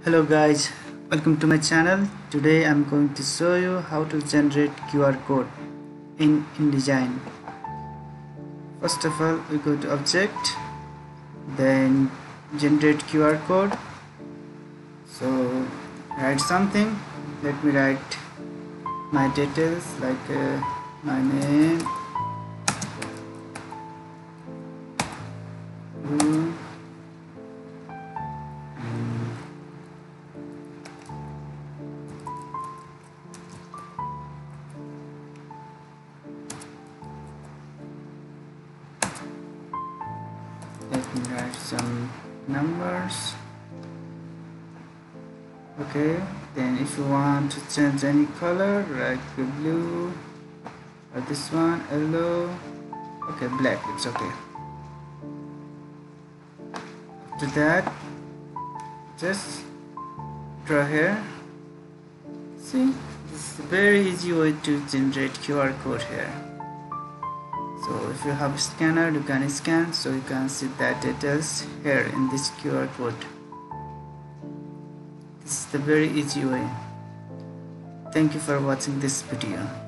Hello guys, welcome to my channel. Today I'm going to show you how to generate QR code in InDesign. First of all, we go to object, then generate QR code. So write something. Let me write my details like my name, let me write some numbers. Okay, then if you want to change any color like blue or this one yellow, okay, black, it's okay. After that, just draw here. See, this is a very easy way to generate QR code here. So if you have a scanner, you can scan, so you can see that details here in this QR code. This is the very easy way. Thank you for watching this video.